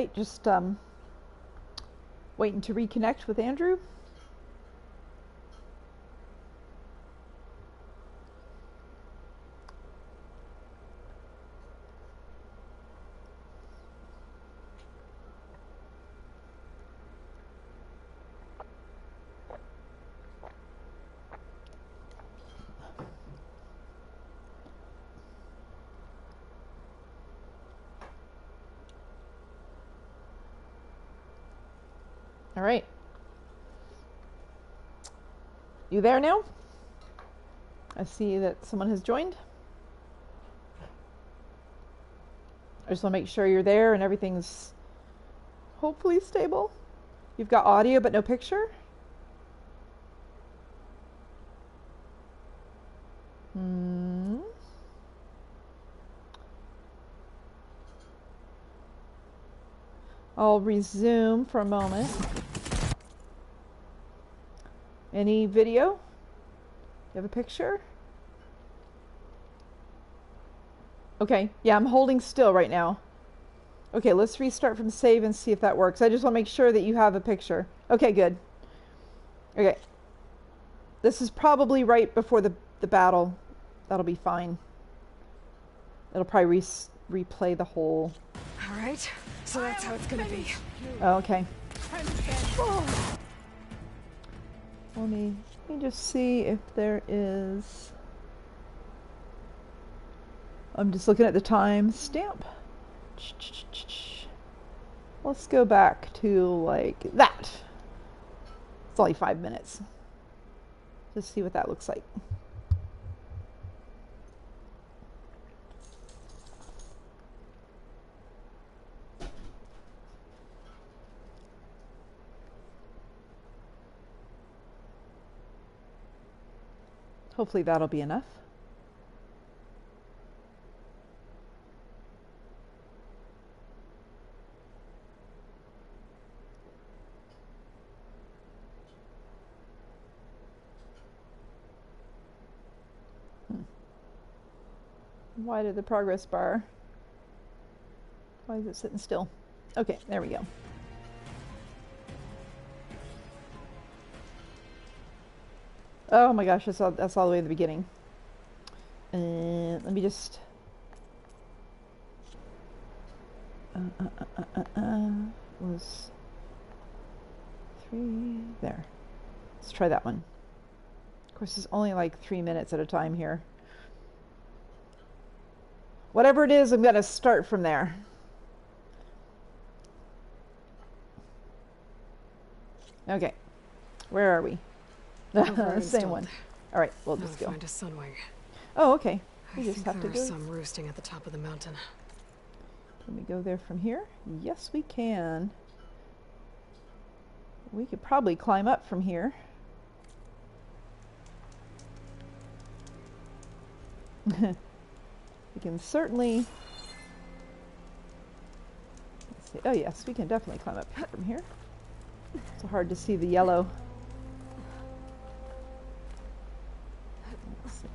Alright, just waiting to reconnect with Andrew. All right. You there now? I see that someone has joined. I just want to make sure you're there and everything's hopefully stable. You've got audio but no picture? I'll resume for a moment. Any video? You have a picture? Okay, yeah, I'm holding still right now. Okay, let's restart from save and see if that works. I just want to make sure that you have a picture. Okay, good. Okay. This is probably right before the battle. That'll be fine. It'll probably replay the whole... Alright, so that's how it's gonna be. Oh, okay. Let me just see if there is... I'm just looking at the time stamp. Let's go back to like that. It's only 5 minutes. Just see what that looks like. Hopefully that'll be enough. Why did the progress bar? Why is it sitting still? Okay, there we go. Oh my gosh, that's all the way at the beginning. Let me just... was 3... There. Let's try that one. Of course, it's only like 3 minutes at a time here. Whatever it is, I'm going to start from there. Okay. Where are we? Same one. All right, we'll just go. Find a sunwing. Oh, okay. I just have to go. Some roosting at the top of the mountain. Can we go there from here? Yes, we can. We could probably climb up from here. We can certainly... Let's see. Oh yes, we can definitely climb up from here. It's so hard to see the yellow. Let's see.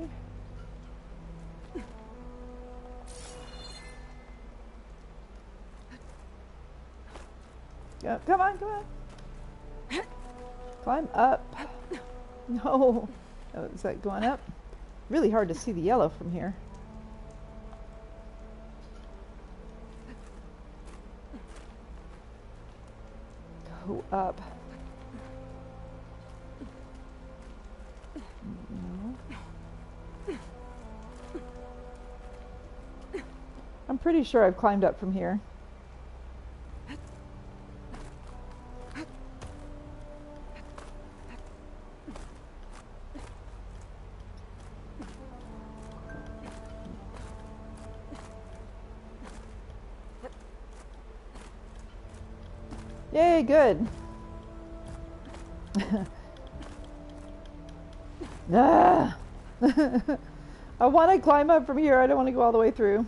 Go, come on, come on. Climb up. No. Oh, is that going up? Really hard to see the yellow from here. Go up. No. I'm pretty sure I've climbed up from here. Yay, good. Ah. I want to climb up from here. I don't want to go all the way through.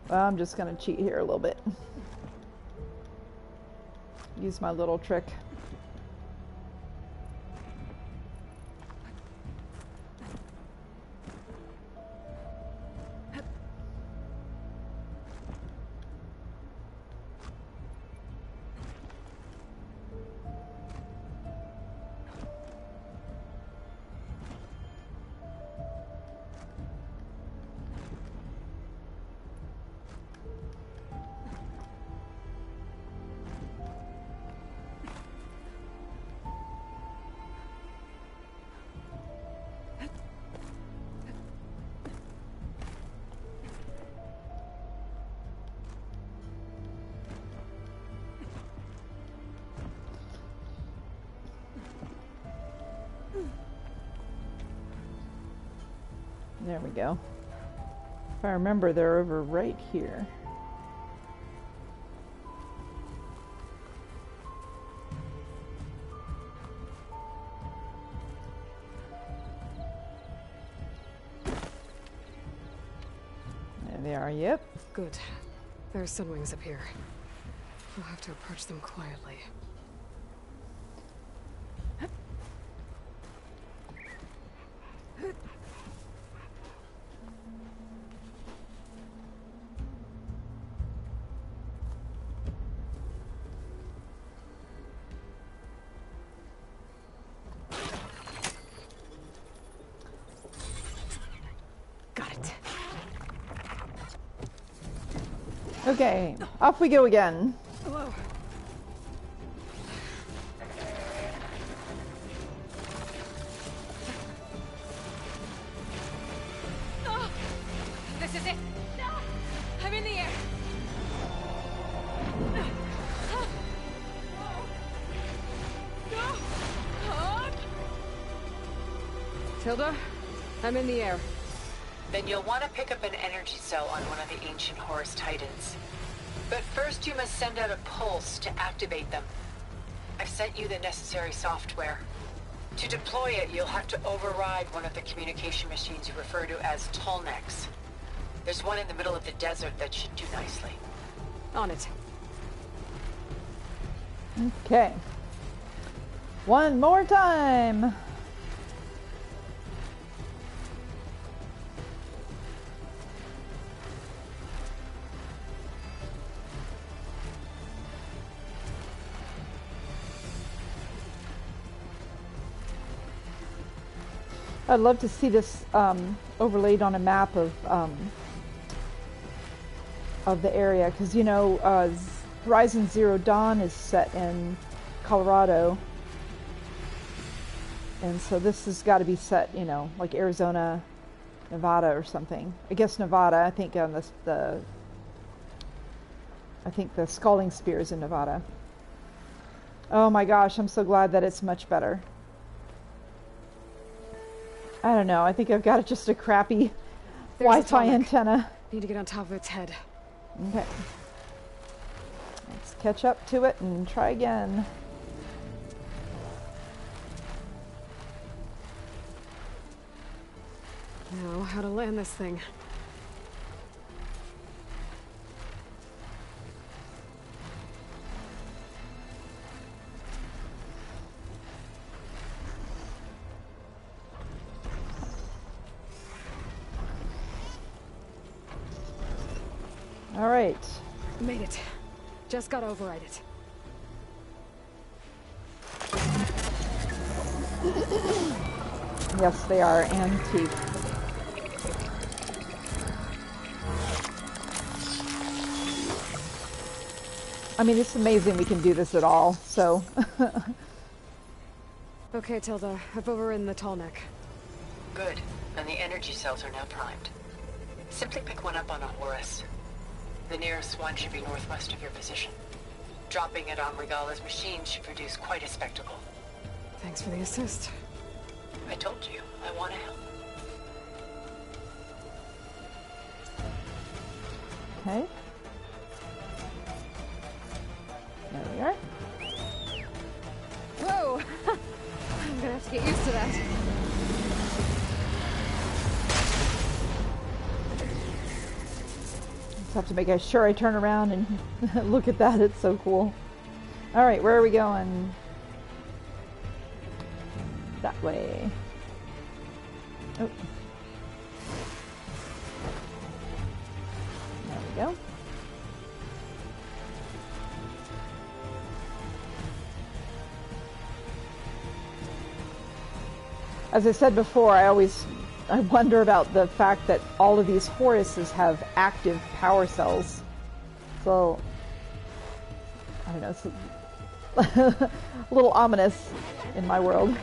Well, I'm just going to cheat here a little bit. Use my little trick. There we go. If I remember, they're over right here. There they are, yep. Good. There are sunwings up here. We'll have to approach them quietly. Okay, off we go again. Hello. No! This is it! No! I'm in the air! Tilda, I'm in the air. Then you'll want to pick up an energy cell on one of the ancient Horus Titans. But first you must send out a pulse to activate them. I've sent you the necessary software. To deploy it, you'll have to override one of the communication machines you refer to as Tallnecks. There's one in the middle of the desert that should do nicely. On it. Okay. One more time. I'd love to see this overlaid on a map of the area, because you know Horizon Zero Dawn is set in Colorado, and so this has got to be set, you know, like Arizona, Nevada, or something. I guess Nevada. I think on the Scalding Spear is in Nevada. Oh my gosh, I'm so glad that it's much better. I don't know. I think I've got just a crappy Wi-Fi antenna. Need to get on top of its head. Okay. Let's catch up to it and try again. Now, how to land this thing. All right. Made it. Just gotta override it. Yes, they are antique. I mean, it's amazing we can do this at all, so. Okay, Tilda. I've overridden the Tallneck. Good. And the energy cells are now primed. Simply pick one up on a Horus. The nearest one should be northwest of your position. Dropping it on Regalla's machine should produce quite a spectacle. Thanks for the assist. I told you, I want to help. Okay. There we are. Whoa! I'm gonna have to get used to that. Just have to make sure I turn around and look at that. It's so cool. All right, where are we going? That way. Oh. There we go. As I said before, I wonder about the fact that all of these Horuses have active power cells. So, I don't know, it's a little ominous in my world.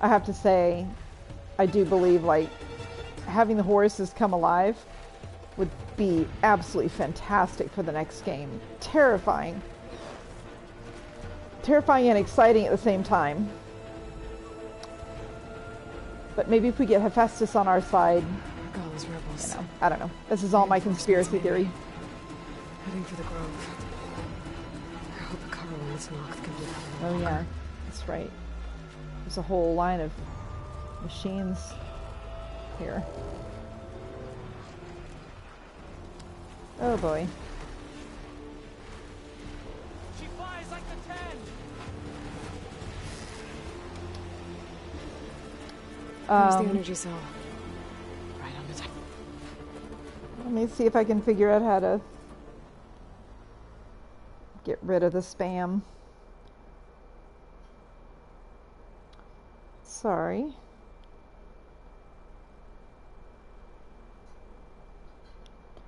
I have to say, I do believe, like, having the Horuses come alive would be absolutely fantastic for the next game. Terrifying. Terrifying and exciting at the same time. But maybe if we get Hephaestus on our side, Regalla's rebels. I don't know. This is all my conspiracy theory. Heading for the Grove. I hope the Carolines lock can be covered. Oh yeah, that's right. There's a whole line of machines here. Oh boy. She flies like the 10. Where's the energy cell? Right on the top. Let me see if I can figure out how to get rid of the spam. Sorry.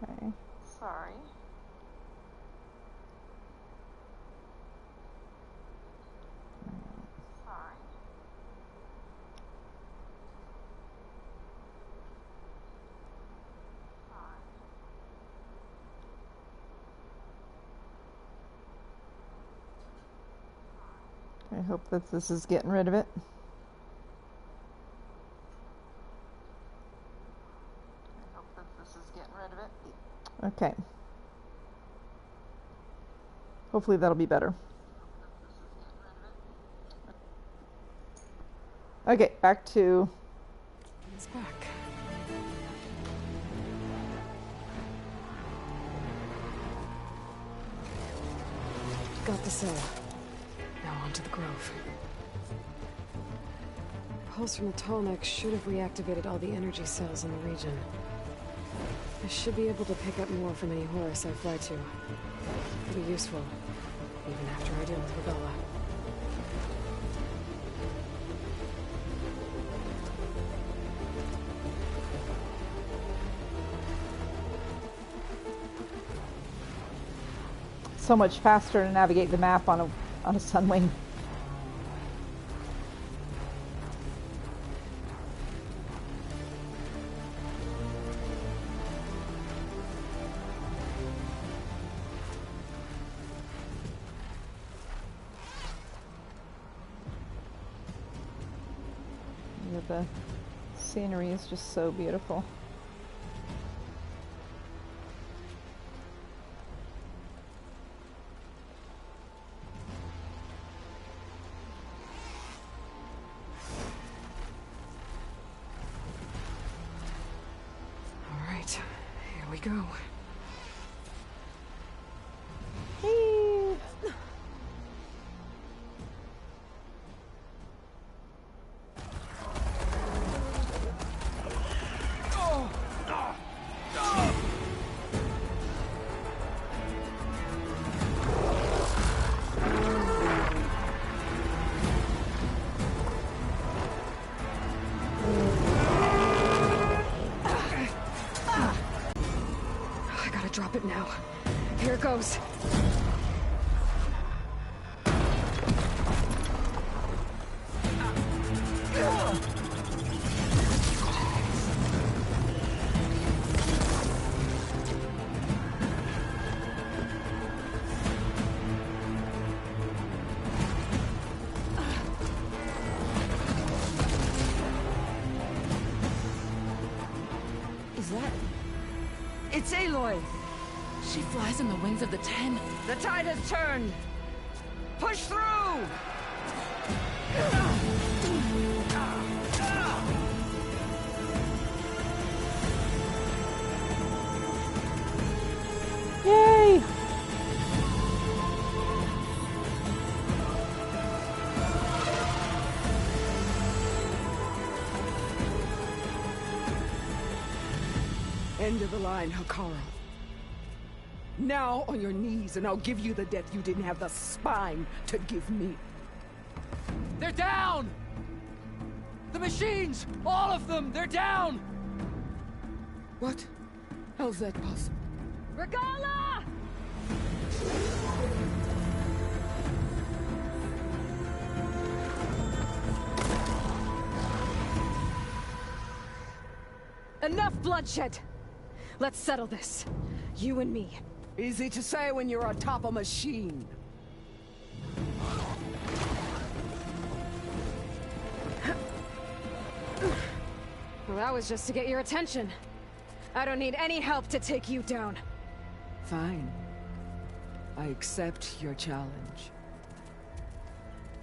Okay. Sorry. I hope that this is getting rid of it. Okay. Hopefully that'll be better. Okay, back to... It's back. Got the cell. Now on to the Grove. Pulse from the tallneck should have reactivated all the energy cells in the region. I should be able to pick up more from any Horus I fly to. It'll be useful, even after I deal with Regalla. So much faster to navigate the map on a Sunwing. The scenery is just so beautiful. All right, here we go. Drop it now. Here it goes. Is that... It's Aloy! She flies on the wings of the 10. The tide has turned! Push through! Yay! End of the line, Hakaru. Now on your knees, and I'll give you the death you didn't have the spine to give me. They're down! The machines! All of them! They're down! What? How's that possible? Regalla! Enough bloodshed! Let's settle this. You and me. Easy to say when you're atop a machine. Well, that was just to get your attention. I don't need any help to take you down. Fine. I accept your challenge.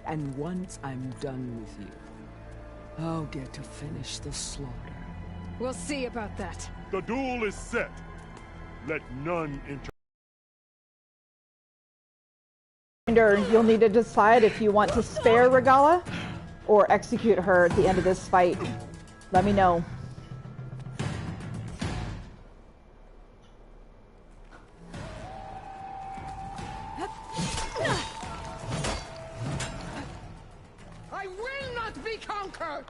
And once I'm done with you, I'll get to finish the slaughter. We'll see about that. The duel is set. Let none You'll need to decide if you want to spare Regalla or execute her at the end of this fight. Let me know. I will not be conquered!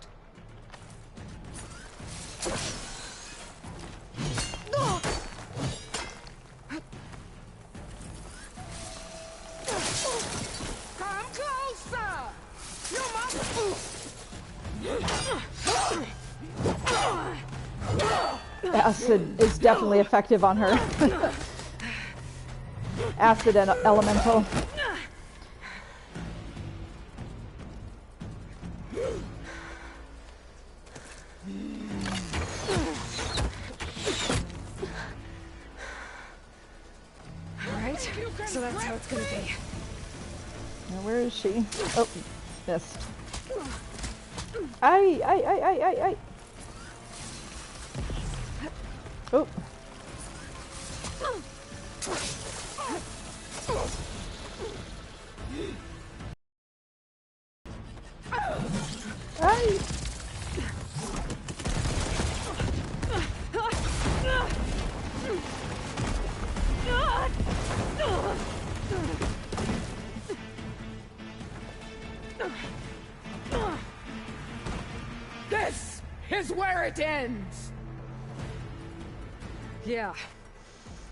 Come closer! You must... Acid is definitely effective on her. Acid and elemental. Alright, so that's how it's gonna be. Now where is she? Oh, missed. Ay. Oh. Ay. This is where it ends! Yeah,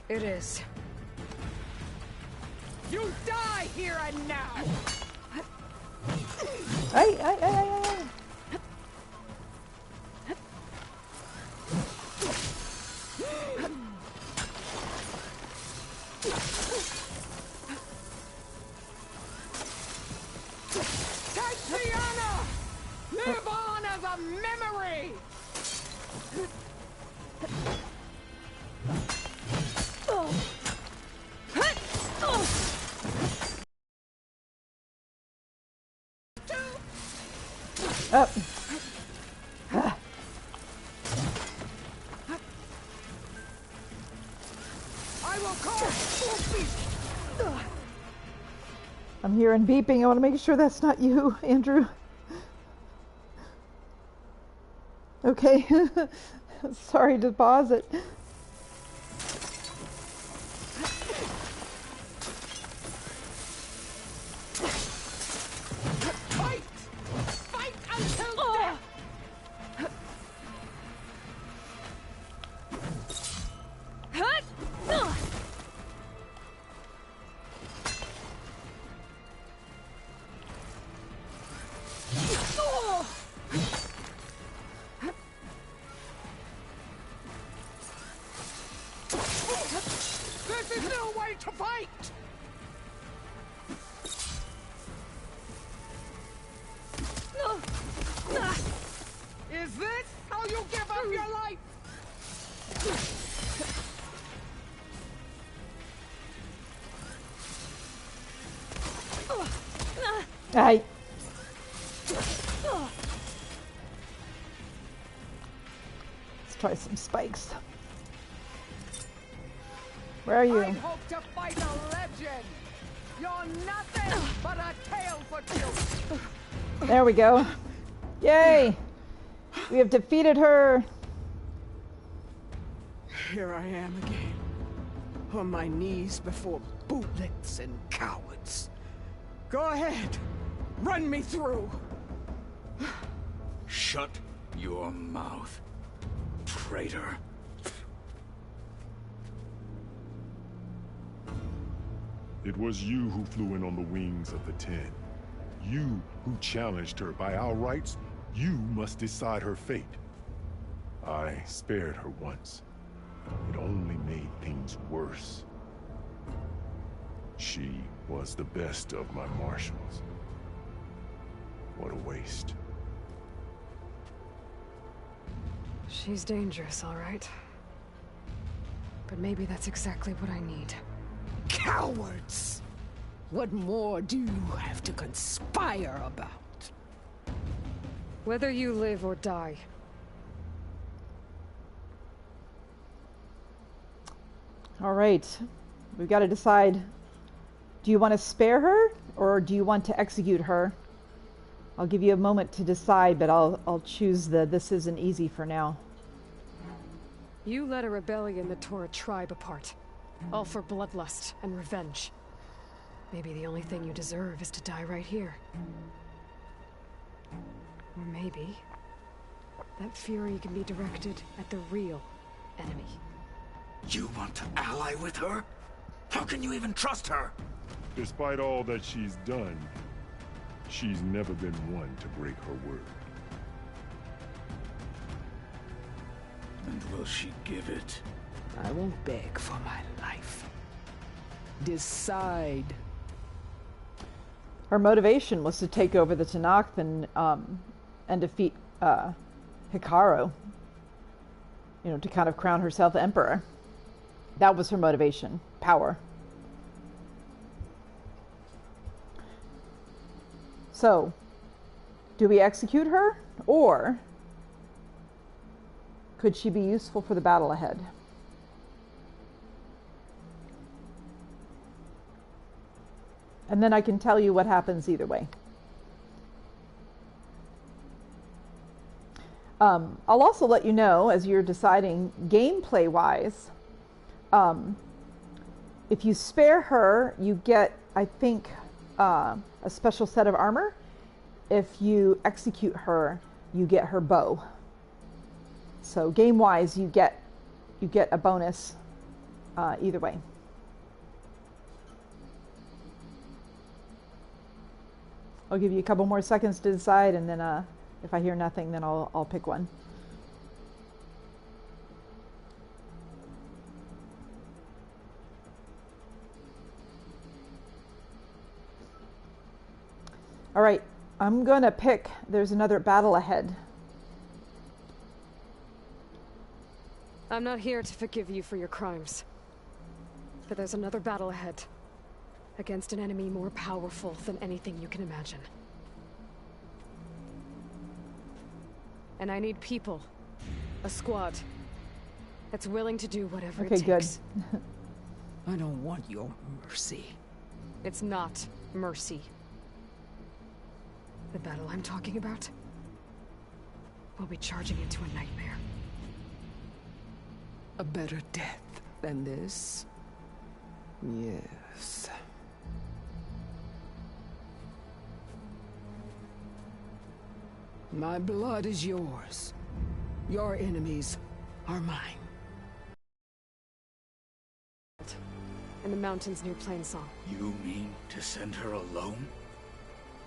it is. You die here and now! Ay. Tatiana! Live on as a memory! Up. I will call. I'm hearing beeping. I want to make sure that's not you, Andrew. Okay. Sorry to pause it. Fight! Fight until death! This is no way to fight! Is this how you give up your life? Ay. Let's try some spikes. Where are you? I hope to fight a legend. You're nothing but a tale for children. There we go. Yay! We have defeated her. Here I am again, on my knees before bootlets and cowards. Go ahead, run me through. Shut your mouth, traitor. It was you who flew in on the wings of the Ten. You who challenged her. By our rights, you must decide her fate. I spared her once. It only made things worse. She was the best of my marshals. What a waste. She's dangerous, all right. But maybe that's exactly what I need. Cowards! What more do you have to conspire about? Whether you live or die. All right. We've got to decide. Do you want to spare her or do you want to execute her? I'll give you a moment to decide, but I'll choose the this isn't easy for now. You led a rebellion that tore a tribe apart. All for bloodlust and revenge. Maybe the only thing you deserve is to die right here. Or maybe that fury can be directed at the real enemy. You want to ally with her? How can you even trust her? Despite all that she's done, she's never been one to break her word. And will she give it? I won't beg for my life. Decide. Her motivation was to take over the Tanakh and defeat Hikaru. You know, to kind of crown herself emperor. That was her motivation. Power. So, do we execute her, or could she be useful for the battle ahead? And then I can tell you what happens either way. I'll also let you know, as you're deciding gameplay-wise, if you spare her, you get, I think, a special set of armor. If you execute her, you get her bow. So game-wise, you get a bonus either way. I'll give you a couple more seconds to decide, and then if I hear nothing, then I'll pick one. All right, I'm gonna pick, there's another battle ahead. I'm not here to forgive you for your crimes. But there's another battle ahead. Against an enemy more powerful than anything you can imagine. And I need people. A squad. That's willing to do whatever it takes. Okay, good. I don't want your mercy. It's not mercy. The battle I'm talking about will be charging into a nightmare. A better death than this? Yes. My blood is yours. Your enemies are mine. In the mountains near Plainsong. You mean to send her alone?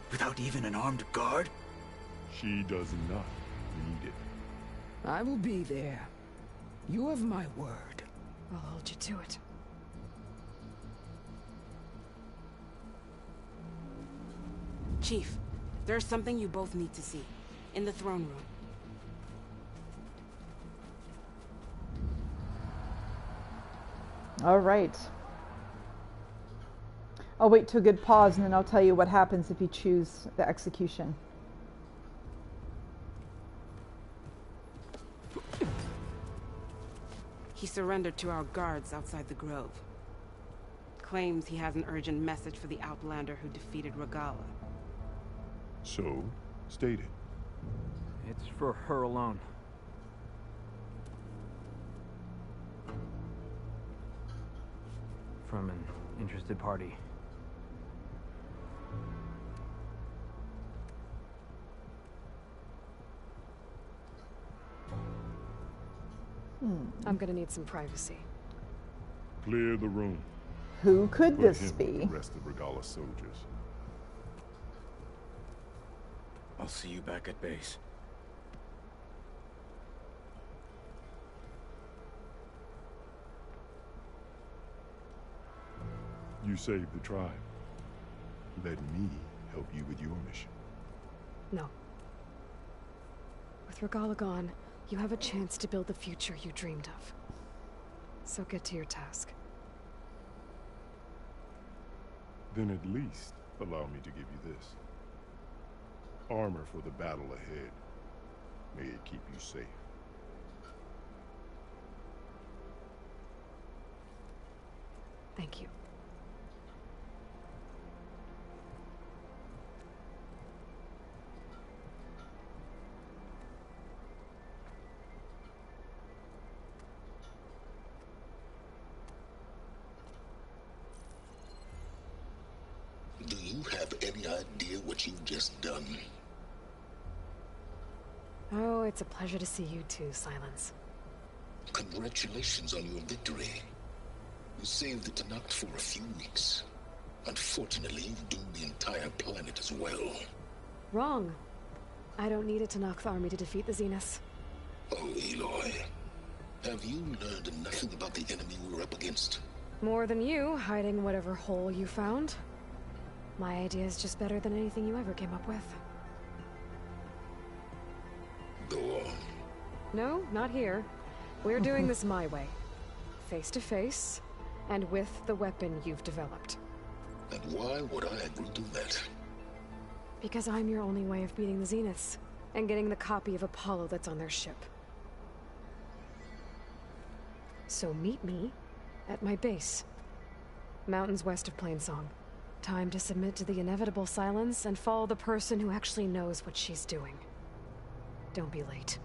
Without even an armed guard? She does not need it. I will be there. You have my word. I'll hold you to it. Chief, there's something you both need to see. In the throne room. All right. I'll wait till a good pause, and then I'll tell you what happens if you choose the execution. He surrendered to our guards outside the grove. Claims he has an urgent message for the Outlander who defeated Regalla. So, state it. It's for her alone. From an interested party. I'm gonna need some privacy. Clear the room. Who could Put this him with be? the rest of Regalla's soldiers. I'll see you back at base. You saved the tribe. Let me help you with your mission. No. With Regalla gone, You have a chance to build the future you dreamed of. So get to your task. Then at least allow me to give you this. Armor for the battle ahead. May it keep you safe. Thank you. Do you have any idea what you've just done? Oh, it's a pleasure to see you too, Silence. Congratulations on your victory. You saved the Tanakh for a few weeks. Unfortunately, you've doomed the entire planet as well. Wrong. I don't need a Tanakh army to defeat the Zeniths. Oh, Aloy. Have you learned nothing about the enemy we're up against? More than you, hiding whatever hole you found. My idea is just better than anything you ever came up with. Go on. No, not here. We're doing this my way. Face to face, and with the weapon you've developed. And why would I agree to that? Because I'm your only way of beating the Zeniths, and getting the copy of Apollo that's on their ship. So meet me at my base. Mountains west of Plainsong. Time to submit to the inevitable silence and follow the person who actually knows what she's doing. Don't be late.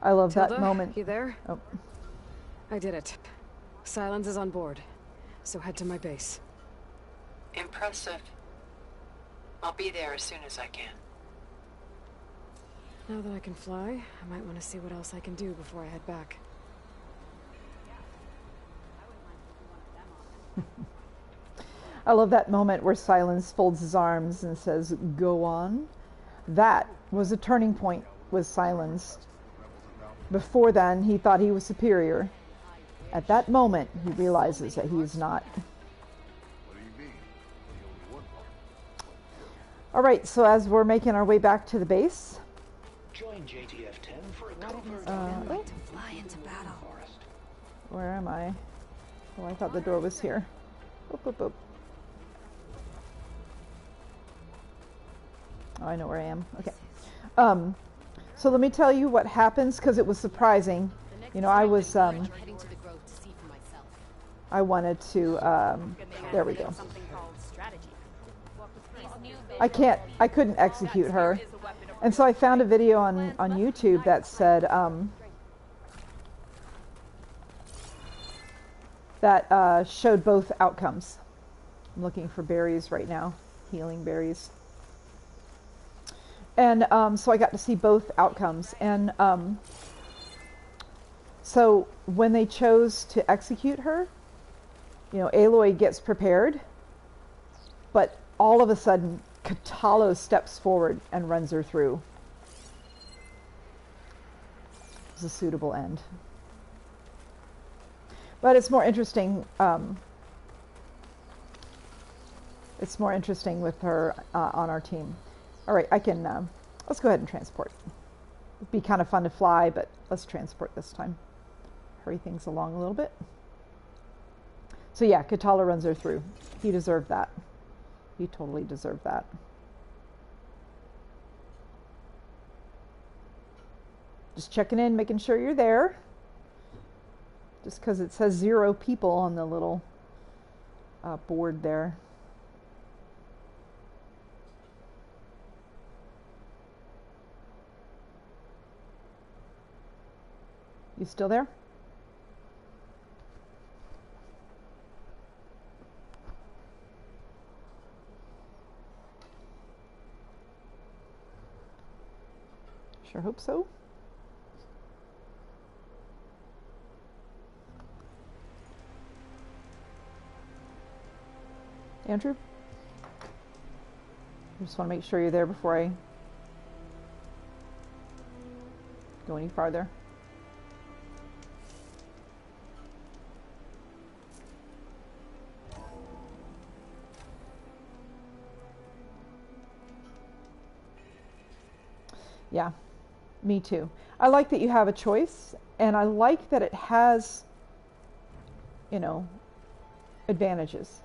I love Tilda, that moment. You there? Oh. I did it. Silence is on board, so head to my base. Impressive. I'll be there as soon as I can. Now that I can fly, I might want to see what else I can do before I head back. I love that moment where Silence folds his arms and says, "Go on." That was a turning point with Silence. Before then, he thought he was superior. At that moment, he realizes that he is not. All right, so as we're making our way back to the base, join JTF-10 for a covert to fly into battle. Where am I? Oh, I thought the door was here. Boop, boop, boop. Oh, I know where I am. Okay. So let me tell you what happens, because it was surprising. You know, I was, I wanted to, there we go. I couldn't execute her. And so I found a video on YouTube that said, that showed both outcomes. I'm looking for berries right now, healing berries. And so I got to see both outcomes. And so when they chose to execute her, you know, Aloy gets prepared, but all of a sudden, Katalo steps forward and runs her through. It's a suitable end. But it's more interesting. It's more interesting with her on our team. All right, I can. Let's go ahead and transport. It'd be kind of fun to fly, but let's transport this time. Hurry things along a little bit. So yeah, Katala runs her through. He deserved that. He totally deserved that. Just checking in, making sure you're there. Just because it says 0 people on the little board there. You still there? Sure hope so. Andrew? I just want to make sure you're there before I go any farther. Yeah, me too. I like that you have a choice, and I like that it has, you know, advantages.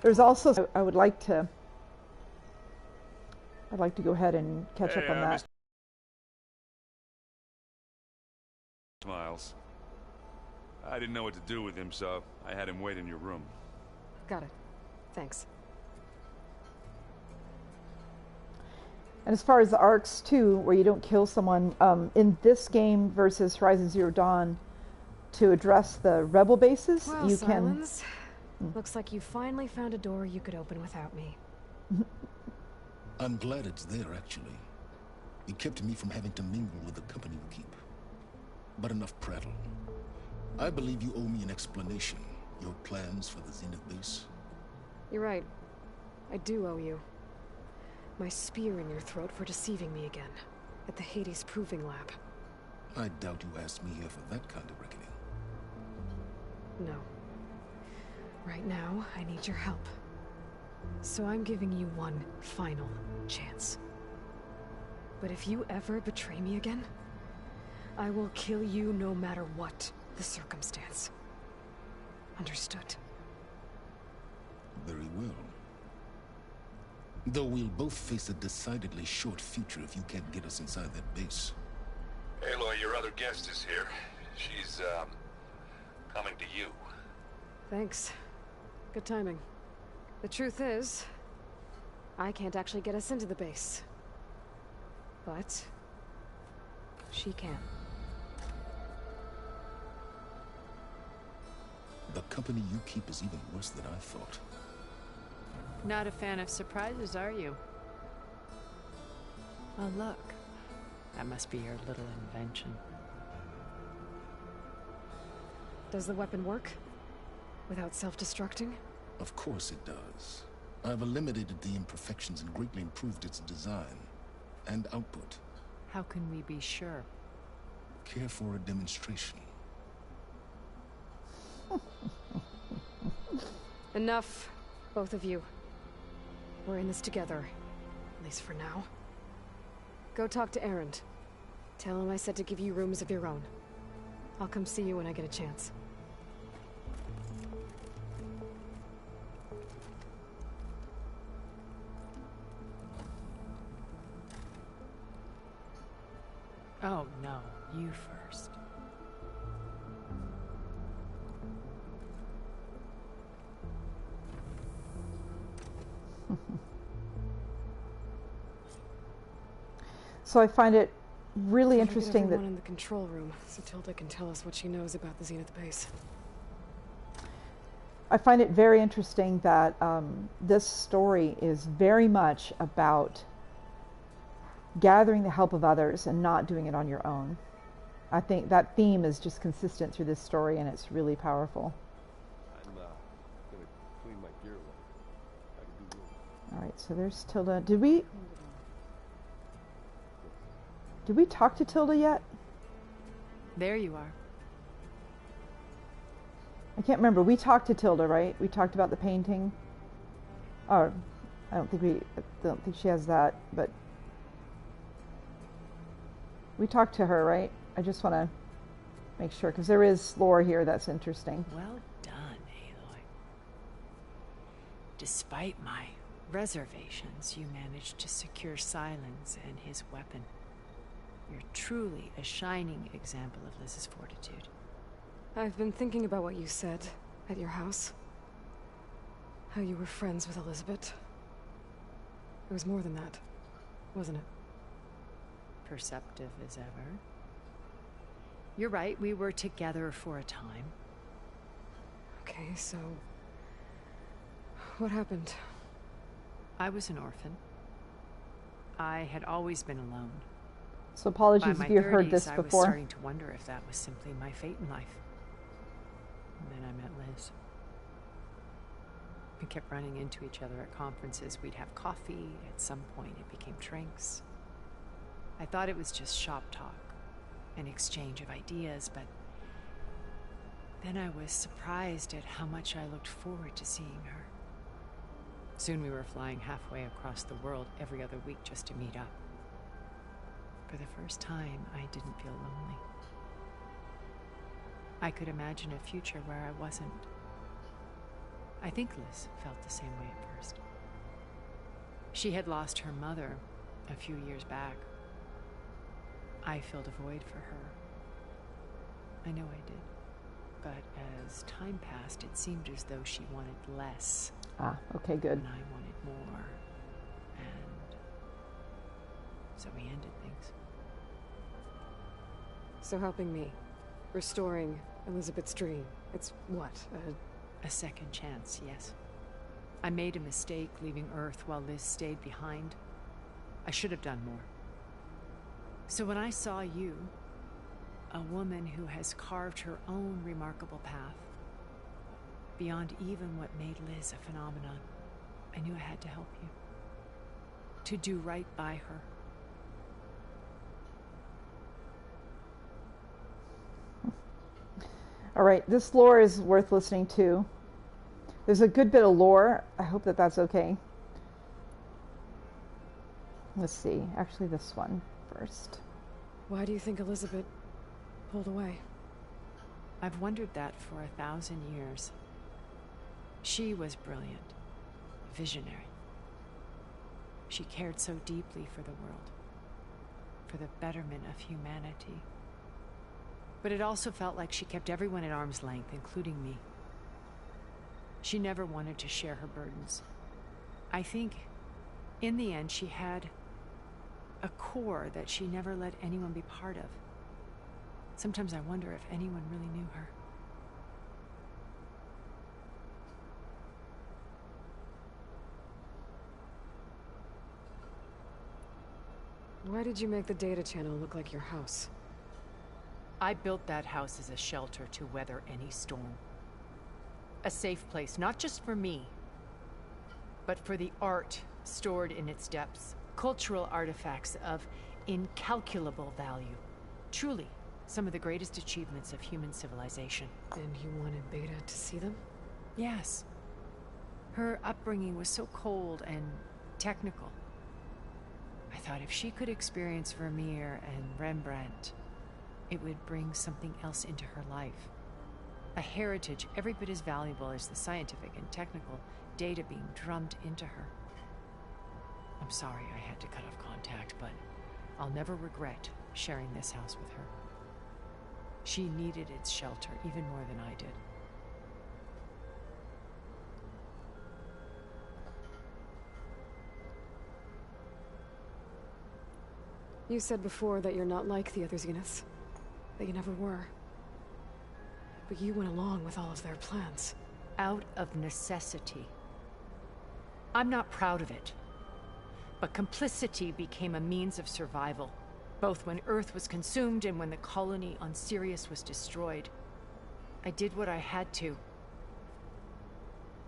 There's also, I'd like to go ahead and catch up on that. Smiles. I didn't know what to do with him, so I had him wait in your room. Got it. Thanks. And as far as the arcs too, where you don't kill someone, in this game versus Horizon Zero Dawn, to address the rebel bases, well, you Silence. Looks like you finally found a door you could open without me. I'm glad it's there, actually. It kept me from having to mingle with the company you keep. But enough prattle. I believe you owe me an explanation. Your plans for the Zenith base? You're right. I do owe you. My spear in your throat for deceiving me again. At the Hades Proving Lab. I doubt you asked me here for that kind of reckoning. No. Right now, I need your help. So I'm giving you one final chance. But if you ever betray me again, I will kill you no matter what the circumstance. Understood? Very well. Though we'll both face a decidedly short future if you can't get us inside that base. Aloy, your other guest is here. She's, coming to you. Thanks. Good timing. The truth is, I can't actually get us into the base. But she can. The company you keep is even worse than I thought. Not a fan of surprises, are you? Oh, look. That must be your little invention. Does the weapon work? Without self-destructing? Of course it does. I've eliminated the imperfections and greatly improved its design and output. How can we be sure? Care for a demonstration? Enough, both of you. We're in this together, at least for now. Go talk to Erend. Tell him I said to give you rooms of your own. I'll come see you when I get a chance. Oh, no. You first. So I find it really interesting that everyone in the control room, so Tilda can tell us what she knows about the Zenith base. I find it very interesting that this story is very much about gathering the help of others and not doing it on your own. I think that theme is just consistent through this story, and it's really powerful. I'm gonna clean my gear away. I can do this. All right, so there's Tilda. Did we talk to Tilda yet? There you are. I can't remember. We talked to Tilda, right? We talked about the painting. Oh, I don't think she has that, but we talked to her, right? I just want to make sure, because there is lore here that's interesting. Well done, Aloy. Despite my reservations, you managed to secure Silence and his weapon. You're truly a shining example of Liz's fortitude. I've been thinking about what you said at your house. How you were friends with Elizabeth. It was more than that, wasn't it? Perceptive as ever. You're right, we were together for a time. Okay, so what happened? I was an orphan. I had always been alone. So apologies if you heard this I before. was starting to wonder if that was simply my fate in life. And then I met Liz. We kept running into each other at conferences. We'd have coffee. At some point, it became drinks. I thought it was just shop talk, an exchange of ideas, but then I was surprised at how much I looked forward to seeing her. Soon we were flying halfway across the world every other week just to meet up. For the first time, I didn't feel lonely. I could imagine a future where I wasn't. I think Liz felt the same way at first. She had lost her mother a few years back. I filled a void for her. I know I did. But as time passed, it seemed as though she wanted less. Ah, okay, good. And I wanted more. And so we ended things. So helping me, restoring Elizabeth's dream, it's what, a second chance, yes. I made a mistake leaving Earth while Liz stayed behind. I should have done more. So when I saw you, a woman who has carved her own remarkable path, beyond even what made Liz a phenomenon, I knew I had to help you. To do right by her. All right, this lore is worth listening to. There's a good bit of lore. I hope that that's okay. Let's see. Actually, this one first. Why do you think Elizabeth pulled away? I've wondered that for 1,000 years. She was brilliant, visionary. She cared so deeply for the world, for the betterment of humanity. But it also felt like she kept everyone at arm's length, including me. She never wanted to share her burdens. I think, in the end, she had a core that she never let anyone be part of. Sometimes I wonder if anyone really knew her. Why did you make the data channel look like your house? I built that house as a shelter to weather any storm. A safe place, not just for me, but for the art stored in its depths. Cultural artifacts of incalculable value. Truly, some of the greatest achievements of human civilization. And you wanted Beta to see them? Yes. Her upbringing was so cold and technical. I thought if she could experience Vermeer and Rembrandt, it would bring something else into her life. A heritage every bit as valuable as the scientific and technical data being drummed into her. I'm sorry I had to cut off contact, but I'll never regret sharing this house with her. She needed its shelter even more than I did. You said before that you're not like the other Zeniths. That you never were. But you went along with all of their plans. Out of necessity. I'm not proud of it. But complicity became a means of survival, both when Earth was consumed and when the colony on Sirius was destroyed. I did what I had to.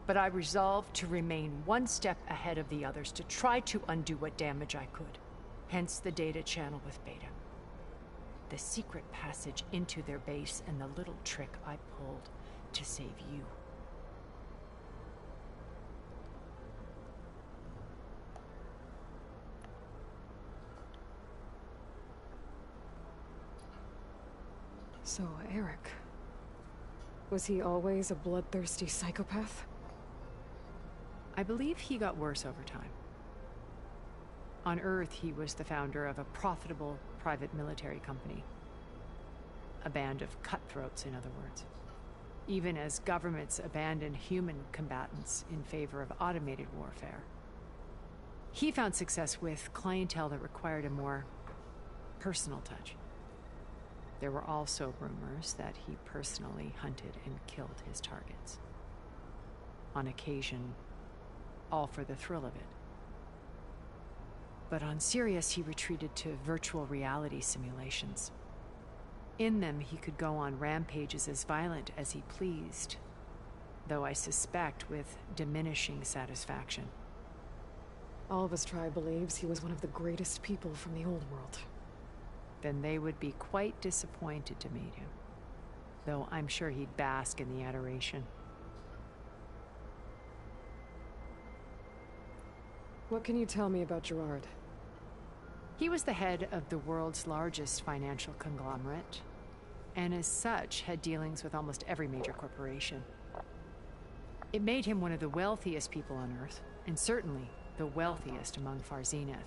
But I resolved to remain one step ahead of the others, to try to undo what damage I could. Hence the data channel with Beta. The secret passage into their base and the little trick I pulled to save you. So, Eric... was he always a bloodthirsty psychopath? I believe he got worse over time. On Earth, he was the founder of a profitable private military company. A band of cutthroats, in other words. Even as governments abandoned human combatants in favor of automated warfare. He found success with clientele that required a more personal touch. There were also rumors that he personally hunted and killed his targets. On occasion, all for the thrill of it. But on Sirius, he retreated to virtual reality simulations. In them, he could go on rampages as violent as he pleased, though I suspect with diminishing satisfaction. All of his tribe believes he was one of the greatest people from the old world. Then they would be quite disappointed to meet him, though I'm sure he'd bask in the adoration. What can you tell me about Gerard? He was the head of the world's largest financial conglomerate, and as such had dealings with almost every major corporation. It made him one of the wealthiest people on Earth, and certainly the wealthiest among Far Zenith.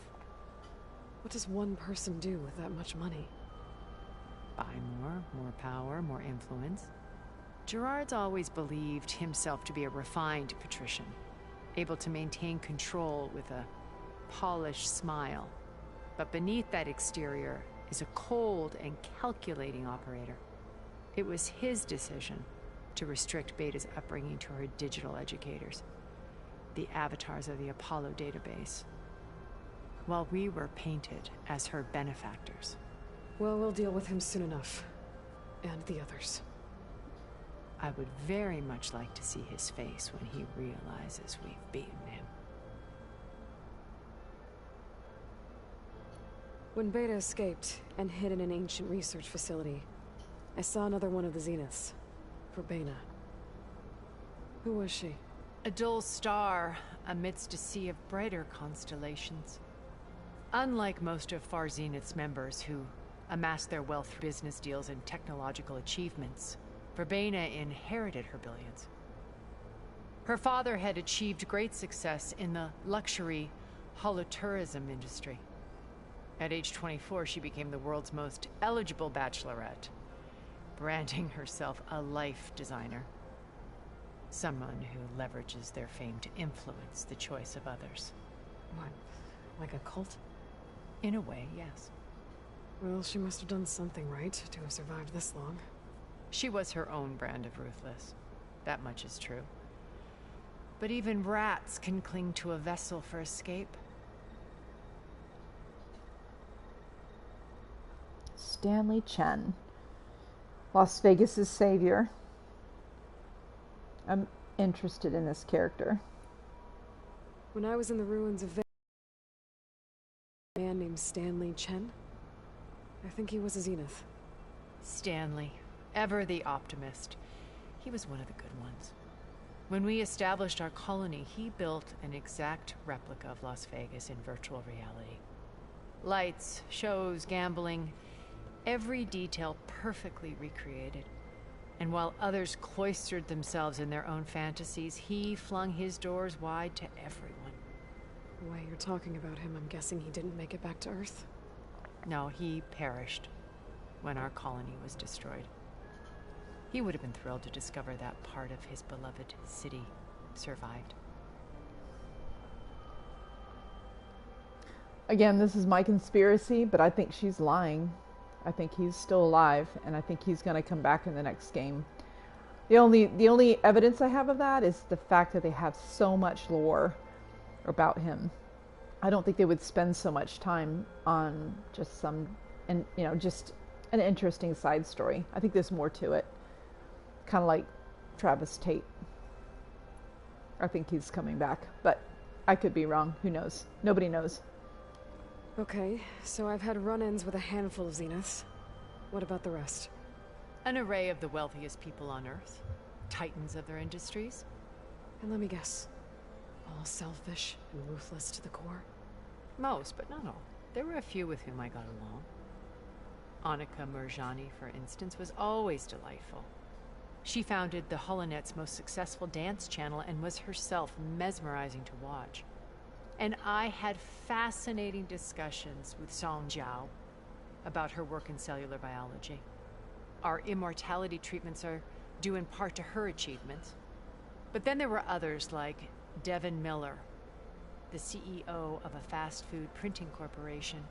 What does one person do with that much money? Buy more power, more influence. Gerard's always believed himself to be a refined patrician, able to maintain control with a polished smile. But beneath that exterior is a cold and calculating operator. It was his decision to restrict Beta's upbringing to her digital educators, the avatars of the Apollo database, while we were painted as her benefactors. Well, we'll deal with him soon enough. And the others. I would very much like to see his face when he realizes we've beaten him. When Beta escaped and hid in an ancient research facility, I saw another one of the Zeniths. Verbena. Who was she? A dull star amidst a sea of brighter constellations. Unlike most of Far Zenith's members who amassed their wealth through business deals and technological achievements, Verbena inherited her billions. Her father had achieved great success in the luxury holotourism industry. At age 24, she became the world's most eligible bachelorette, branding herself a life designer. Someone who leverages their fame to influence the choice of others. What? Like a cult? In a way, yes. Well, she must have done something right to have survived this long. She was her own brand of ruthless. That much is true. But even rats can cling to a vessel for escape. Stanley Chen, Las Vegas's savior. I'm interested in this character. When I was in the ruins of Vegas, a man named Stanley Chen. I think he was a Zenith. Stanley, ever the optimist. He was one of the good ones. When we established our colony, he built an exact replica of Las Vegas in virtual reality. Lights, shows, gambling, every detail perfectly recreated. And while others cloistered themselves in their own fantasies, he flung his doors wide to everyone. The way you're talking about him, I'm guessing he didn't make it back to Earth? No, he perished when our colony was destroyed. He would have been thrilled to discover that part of his beloved city survived. Again, this is my conspiracy, but I think she's lying. I think he's still alive, and I think he's going to come back in the next game. The only evidence I have of that is the fact that they have so much lore about him. I don't think they would spend so much time on just just an interesting side story. I think there's more to it. Kind of like Travis Tate. I think he's coming back, but I could be wrong. Who knows? Nobody knows. Okay, so I've had run-ins with a handful of Zeniths. What about the rest? An array of the wealthiest people on Earth. Titans of their industries. And let me guess. All selfish and ruthless to the core? Most, but not all. There were a few with whom I got along. Annika Murjani, for instance, was always delightful. She founded the Holonet's most successful dance channel and was herself mesmerizing to watch. And I had fascinating discussions with Song Jiao about her work in cellular biology. Our immortality treatments are due in part to her achievements. But then there were others like Devin Miller, the CEO of a fast food printing corporation.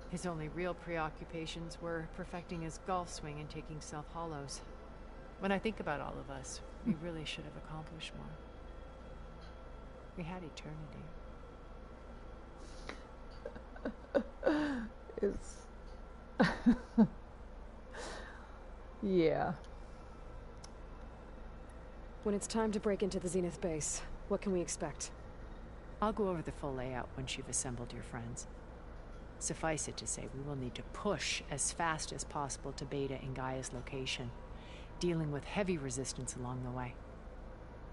His only real preoccupations were perfecting his golf swing and taking self-hollows. When I think about all of us, we really should have accomplished more. We had eternity. Yeah. When it's time to break into the Zenith base, what can we expect? I'll go over the full layout once you've assembled your friends. Suffice it to say, we will need to push as fast as possible to Beta and Gaia's location, dealing with heavy resistance along the way.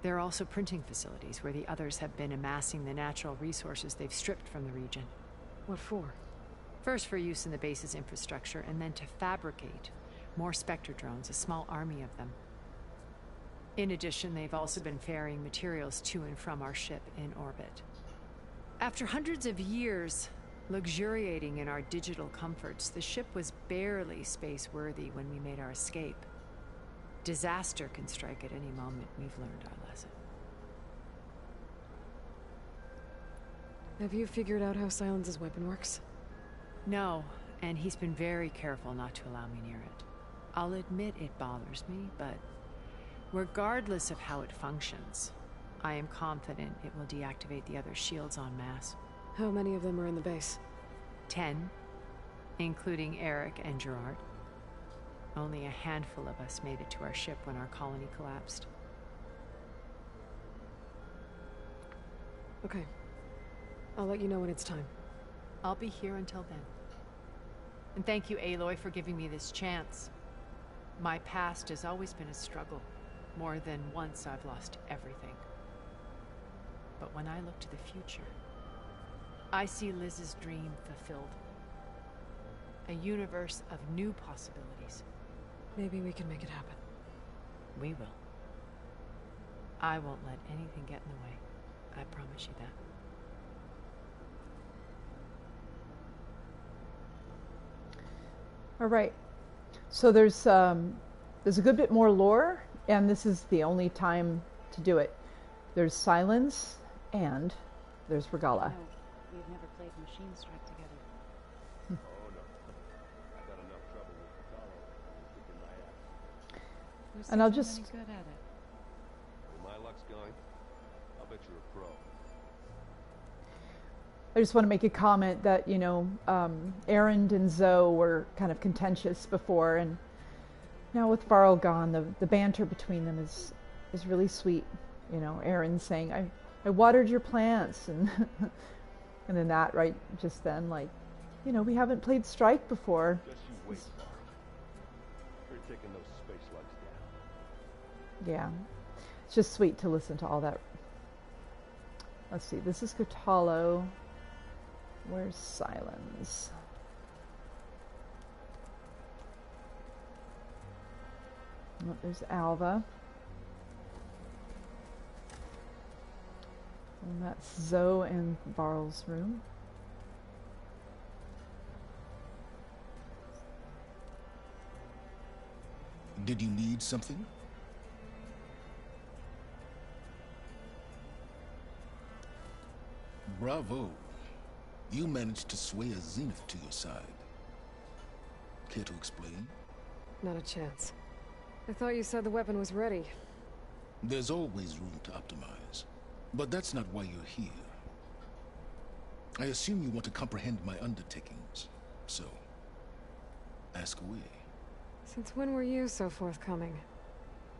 There are also printing facilities where the others have been amassing the natural resources they've stripped from the region. What for? First for use in the base's infrastructure, and then to fabricate more Spectre drones, a small army of them. In addition, they've also been ferrying materials to and from our ship in orbit. After hundreds of years luxuriating in our digital comforts, the ship was barely space-worthy when we made our escape. Disaster can strike at any moment. We've learned our lesson. Have you figured out how Silence's weapon works? No, and he's been very careful not to allow me near it. I'll admit it bothers me, but regardless of how it functions, I am confident it will deactivate the other shields en masse. How many of them are in the base? 10, including Eric and Gerard. Only a handful of us made it to our ship when our colony collapsed. Okay. I'll let you know when it's time. I'll be here until then. And thank you, Aloy, for giving me this chance. My past has always been a struggle. More than once I've lost everything. But when I look to the future, I see Liz's dream fulfilled. A universe of new possibilities. Maybe we can make it happen. We will. I won't let anything get in the way. I promise you that. All right. So there's a good bit more lore, and this is the only time to do it. There's Silence, and there's Regalla. No, we've never played Machine Strike together. Oh no, I got enough trouble with Katana kicking my ass. Who says And I'll I'm just... any good at it? Where my luck's going, I'll bet you're a pro. I just want to make a comment that, you know, Erend and Zoe were kind of contentious before, and now with Varl gone, the banter between them is really sweet. You know, Erend saying, I watered your plants, and and then that, right, just then, like, you know, we haven't played Strike before. Just you wait, Varl. You're taking those space slugs down. Yeah, it's just sweet to listen to all that. Let's see, this is Kotallo. Where's Silence? Oh, there's Alva. And that's Zoe and Varl's room. Did you need something? Bravo. You managed to sway a Zenith to your side. Care to explain? Not a chance. I thought you said the weapon was ready. There's always room to optimize. But that's not why you're here. I assume you want to comprehend my undertakings. So, ask away. Since when were you so forthcoming?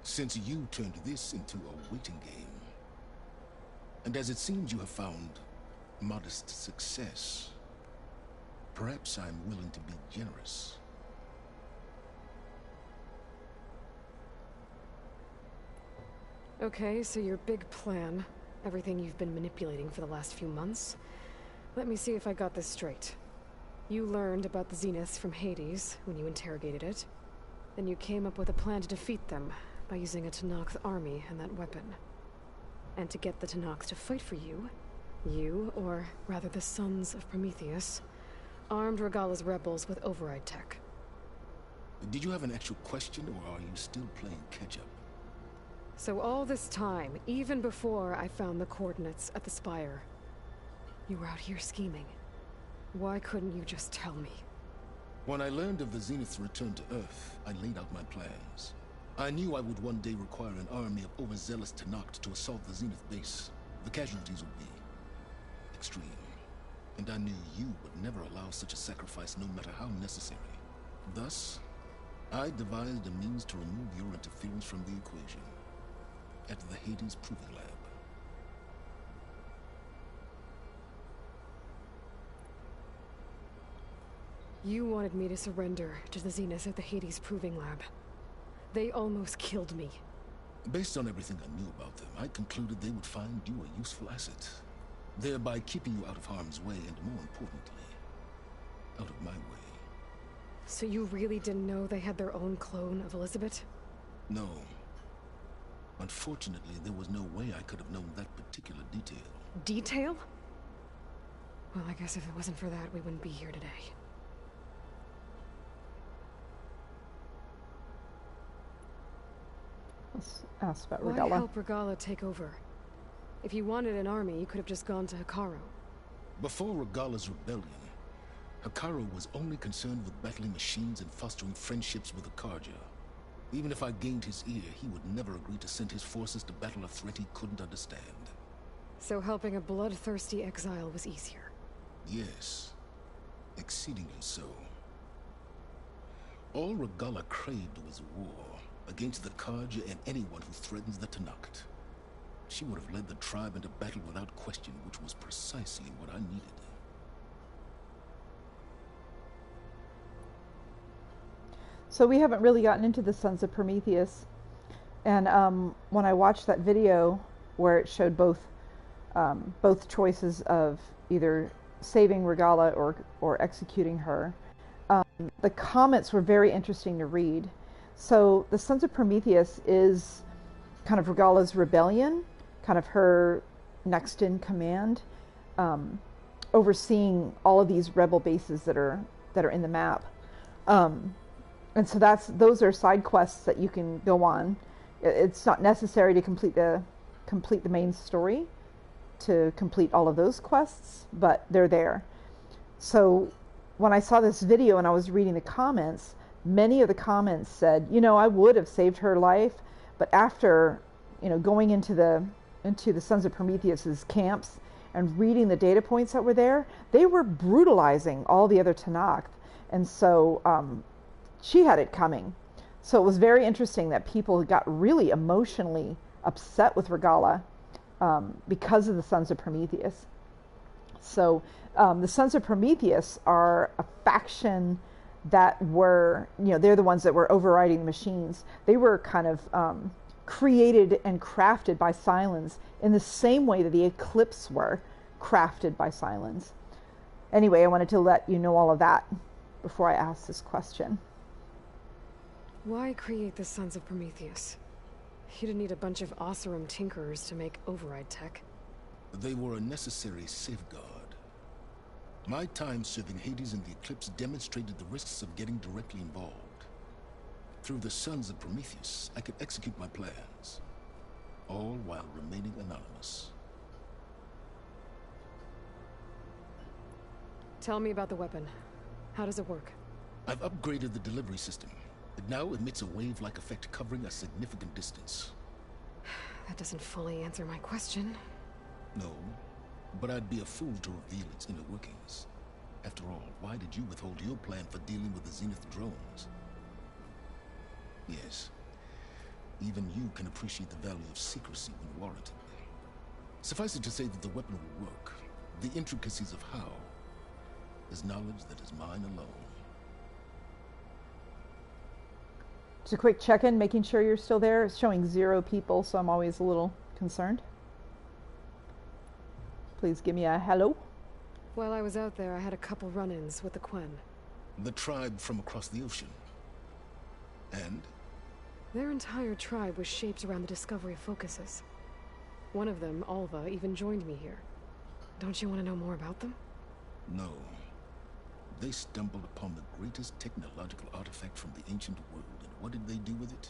Since you turned this into a waiting game. And as it seems you have found modest success, perhaps I'm willing to be generous. Okay, so your big plan, everything you've been manipulating for the last few months. Let me see if I got this straight. You learned about the Zeniths from Hades when you interrogated it. Then you came up with a plan to defeat them by using a Tenakth army and that weapon. And to get the Tenakth to fight for you, or rather the Sons of Prometheus, armed Regalla's rebels with override tech. Did you have an actual question, or are you still playing catch-up? So all this time, even before I found the coordinates at the Spire, you were out here scheming. Why couldn't you just tell me? When I learned of the Zenith's return to Earth, I laid out my plans. I knew I would one day require an army of overzealous Tenakth to assault the Zenith base. The casualties would be extreme. And I knew you would never allow such a sacrifice, no matter how necessary. Thus, I devised a means to remove your interference from the equation. At the Hades Proving Lab. You wanted me to surrender to the Zeniths at the Hades Proving Lab. They almost killed me. Based on everything I knew about them, I concluded they would find you a useful asset, thereby keeping you out of harm's way and, more importantly, out of my way. So you really didn't know they had their own clone of Elizabeth? No. Unfortunately, there was no way I could have known that particular detail. Detail? Well, I guess if it wasn't for that, we wouldn't be here today. Let's ask about Why Regalla. help Regalla take over? If you wanted an army, you could have just gone to Hekarro. Before Regalla's rebellion, Hekarro was only concerned with battling machines and fostering friendships with the Karja. Even if I gained his ear, he would never agree to send his forces to battle a threat he couldn't understand. So helping a bloodthirsty exile was easier? Yes, exceedingly so. All Regalla craved was war against the Karja and anyone who threatens the Tenakth. She would have led the tribe into battle without question, which was precisely what I needed. So we haven't really gotten into the Sons of Prometheus. And when I watched that video where it showed both choices of either saving Regalla or executing her, the comments were very interesting to read. So the Sons of Prometheus is kind of Regalla's rebellion, kind of her next in command, overseeing all of these rebel bases that are in the map. And so those are side quests that you can go on. It's not necessary to complete the main story to complete all of those quests, but they're there. So when I saw this video and I was reading the comments, many of the comments said, I would have saved her life, but after, going into the Sons of Prometheus's camps and reading the data points that were there, they were brutalizing all the other Tenakth. And so she had it coming. So it was very interesting that people got really emotionally upset with Regalla because of the Sons of Prometheus. So the Sons of Prometheus are a faction that were, they're the ones that were overriding the machines. They were kind of created and crafted by Silence in the same way that the Eclipse were crafted by Silence. Anyway, I wanted to let you know all of that before I ask this question. Why create the Sons of Prometheus? You didn't need a bunch of Oseram tinkerers to make override tech. They were a necessary safeguard. My time serving Hades and the Eclipse demonstrated the risks of getting directly involved. Through the Sons of Prometheus, I could execute my plans, all while remaining anonymous. Tell me about the weapon. How does it work? I've upgraded the delivery system. It now emits a wave-like effect covering a significant distance. That doesn't fully answer my question. No, but I'd be a fool to reveal its inner workings. After all, why did you withhold your plan for dealing with the Zenith drones? Yes, even you can appreciate the value of secrecy when warranted. Suffice it to say that the weapon will work. The intricacies of how is knowledge that is mine alone. Just a quick check-in, making sure you're still there. It's showing 0 people, so I'm always a little concerned. Please give me a hello. While I was out there, I had a couple run-ins with the Quen. The tribe from across the ocean. And? Their entire tribe was shaped around the discovery focuses. One of them, Alva, even joined me here. Don't you want to know more about them? No. They stumbled upon the greatest technological artifact from the ancient world, and what did they do with it?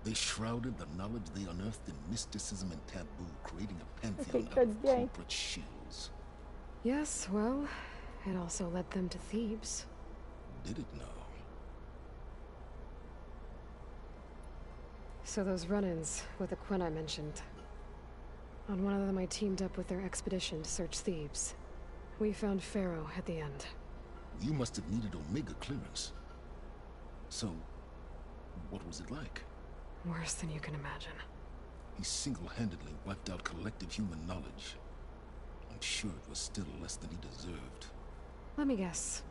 They shrouded the knowledge they unearthed in mysticism and taboo, creating a pantheon out of corporate shills. Yes, well, it also led them to Thebes. Did it now? So those run-ins with the Quen I mentioned. On one of them I teamed up with their expedition to search Thebes. We found Pharaoh at the end. You must have needed Omega clearance. So, what was it like? Worse than you can imagine. He single-handedly wiped out collective human knowledge. I'm sure it was still less than he deserved. Let me guess.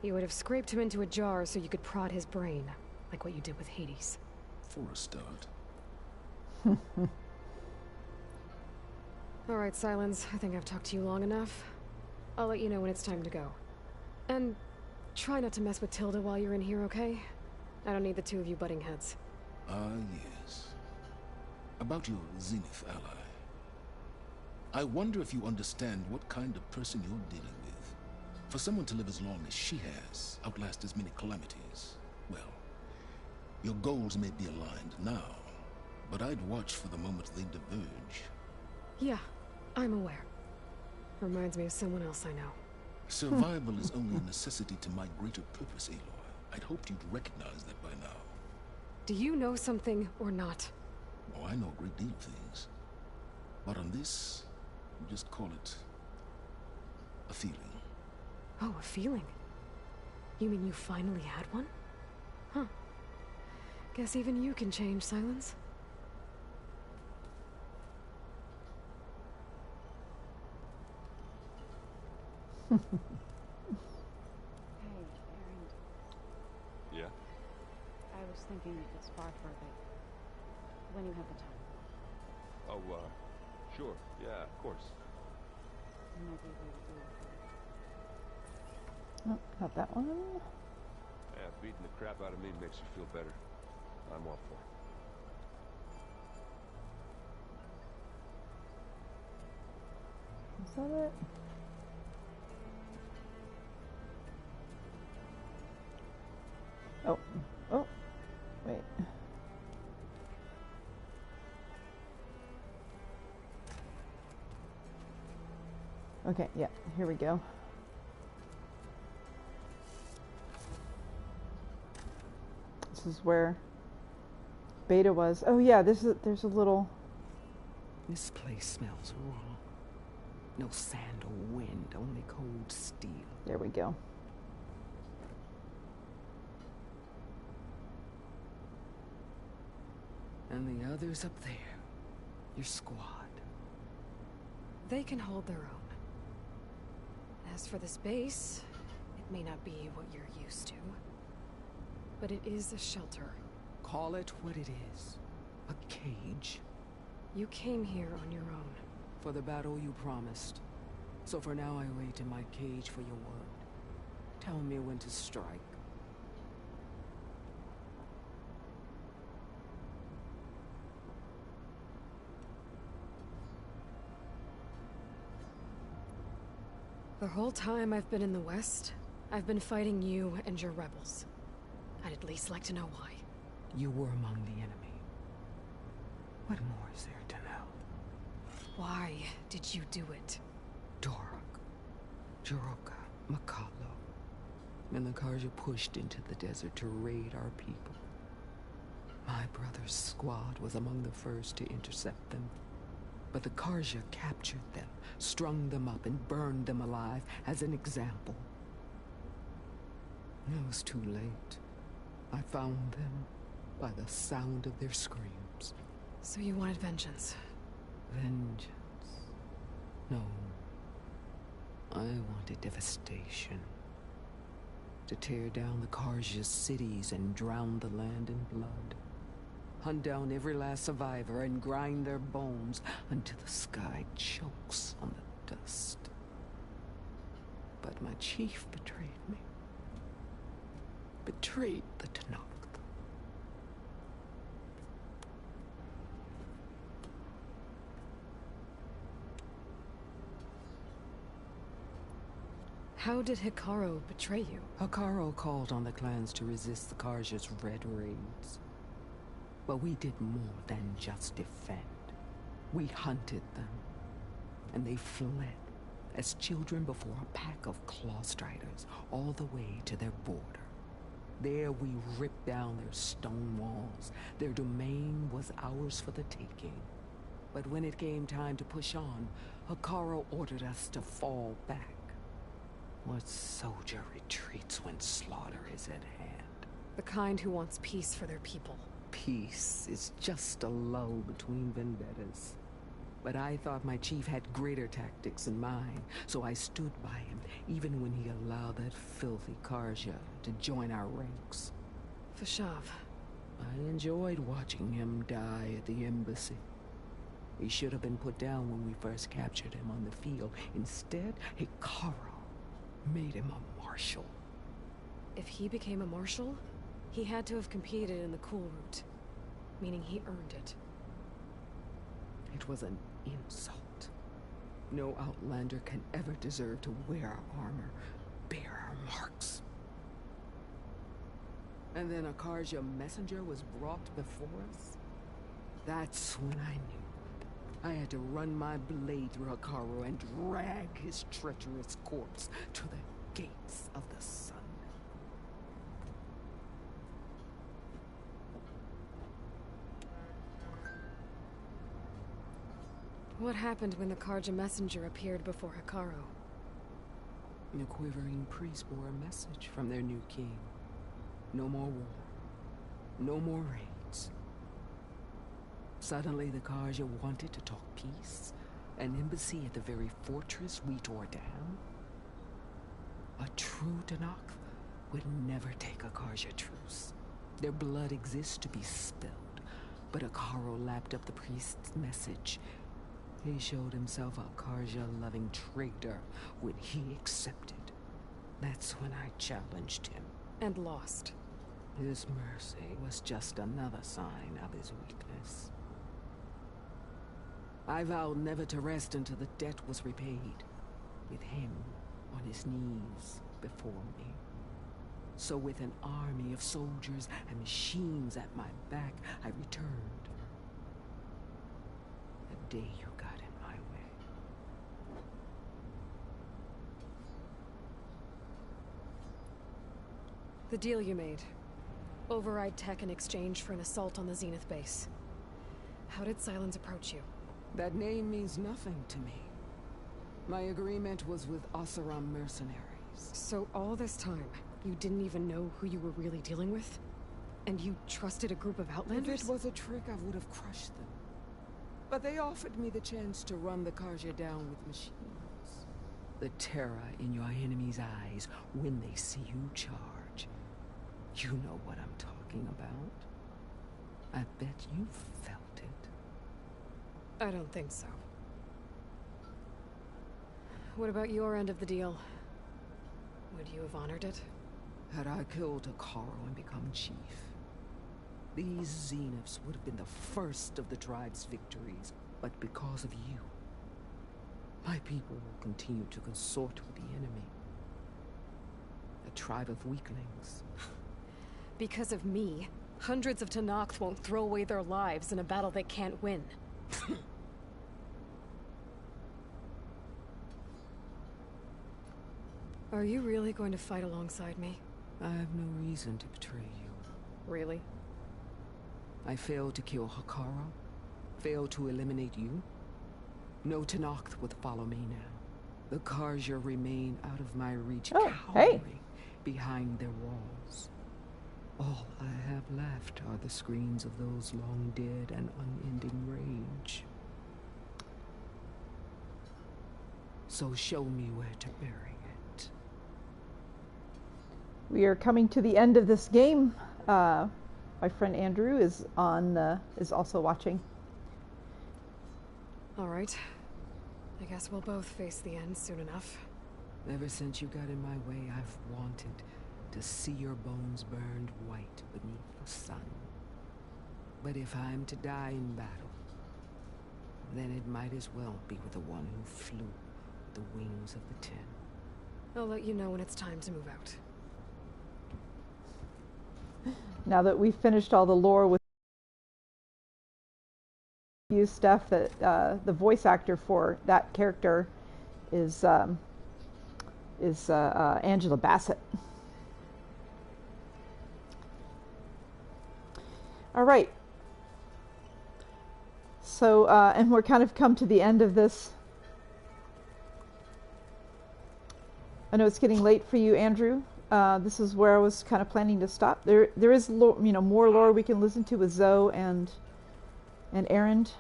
You would have scraped him into a jar so you could prod his brain, like what you did with Hades. For a start. Alright, Silence. I think I've talked to you long enough. I'll let you know when it's time to go. And try not to mess with Tilda while you're in here, okay? I don't need the two of you butting heads. Yes. About your Zenith ally. I wonder if you understand what kind of person you're dealing with. For someone to live as long as she has, outlast as many calamities, well, your goals may be aligned now, but I'd watch for the moment they diverge. Yeah, I'm aware. Reminds me of someone else I know. Survival is only a necessity to my greater purpose, Aloy. I'd hoped you'd recognize that by now. Do you know something or not? Oh, I know a great deal of things. But on this, you just call it a feeling. Oh, a feeling? You mean you finally had one? Huh. Guess even you can change, Silence. Hey, Aaron. Yeah? I was thinking we could spar for a bit. When you have the time. Oh, sure. Yeah, of course. You might be able to do it. Oh, got that one. Yeah, beating the crap out of me makes you feel better. I'm all for it. Is that it? Oh. Oh. Wait. Okay, yeah, here we go. This is where Beta was. Oh yeah, there's a little... This place smells raw. No sand or wind, only cold steel. There we go. And the others up there. Your squad. They can hold their own. As for this base, it may not be what you're used to. But it is a shelter. Call it what it is. A cage. You came here on your own. For the battle you promised. So for now I wait in my cage for your word. Tell me when to strike. The whole time I've been in the West, I've been fighting you and your rebels. I'd at least like to know why. You were among the enemy. What more is there to know? Why did you do it? Dorok, Jiroka, Makalo, and the Karja pushed into the desert to raid our people. My brother's squad was among the first to intercept them. But the Karja captured them, strung them up, and burned them alive as an example. It was too late. I found them by the sound of their screams. So you wanted vengeance? Vengeance? No. I wanted devastation. To tear down the Karja's cities and drown the land in blood. Hunt down every last survivor and grind their bones until the sky chokes on the dust. But my chief betrayed me. Betrayed the Tanakh. How did Hikaru betray you? Hikaru called on the clans to resist the Karja's red raids. But we did more than just defend. We hunted them, and they fled as children before a pack of claw striders all the way to their border. There we ripped down their stone walls. Their domain was ours for the taking. But when it came time to push on, Hikaru ordered us to fall back. What soldier retreats when slaughter is at hand? The kind who wants peace for their people. Peace is just a lull between vendettas. But I thought my chief had greater tactics in mind, so I stood by him, even when he allowed that filthy Karja to join our ranks. Fashav, I enjoyed watching him die at the embassy. He should have been put down when we first captured him on the field. Instead, Hikaru made him a marshal. If he became a marshal, he had to have competed in the cool route, meaning he earned it. It was an insult. No Outlander can ever deserve to wear our armor, bear our marks. And then a Karja messenger was brought before us? That's when I knew. I had to run my blade through Hikaru and drag his treacherous corpse to the gates of the sun. What happened when the Karja messenger appeared before Hikaru? The quivering priests bore a message from their new king. No more war. No more raids. Suddenly the Karja wanted to talk peace. An embassy at the very fortress we tore down. A true Tanakh would never take a Karja truce. Their blood exists to be spilled. But Hikaru lapped up the priest's message. He showed himself a Karja-loving traitor when he accepted. That's when I challenged him. And lost. His mercy was just another sign of his weakness. I vowed never to rest until the debt was repaid, with him on his knees before me. So with an army of soldiers and machines at my back, I returned. The day you got in my way. The deal you made. Override tech in exchange for an assault on the Zenith base. How did Silence approach you? That name means nothing to me. My agreement was with Oseram mercenaries. So all this time, you didn't even know who you were really dealing with? And you trusted a group of Outlanders? If it was a trick, I would have crushed them. But they offered me the chance to run the Karja down with machines. The terror in your enemy's eyes when they see you charge. You know what I'm talking about. I bet you felt it. I don't think so. What about your end of the deal? Would you have honored it? Had I killed Hikaru and become chief, these Zeniths would have been the first of the tribe's victories. But because of you, my people will continue to consort with the enemy. A tribe of weaklings. Because of me, hundreds of Tanakhs won't throw away their lives in a battle they can't win. Are you really going to fight alongside me? I have no reason to betray you. Really? I failed to kill Hikaru, failed to eliminate you. No Tanakh would follow me now. The Karja remain out of my reach, cowering behind their walls. All I have left are the screens of those long dead and unending rage. So show me where to bury it. We are coming to the end of this game. My friend Andrew is also watching. All right. I guess we'll both face the end soon enough. Ever since you got in my way, I've wanted to see your bones burned white beneath the sun. But if I'm to die in battle, then it might as well be with the one who flew the wings of the Ten. I'll let you know when it's time to move out. Now that we've finished all the lore with you stuff, that the voice actor for that character is Angela Bassett. All right. So, and we're kind of come to the end of this. I know it's getting late for you, Andrew. This is where I was kind of planning to stop. There is lore, more lore we can listen to with Zoe and Erend.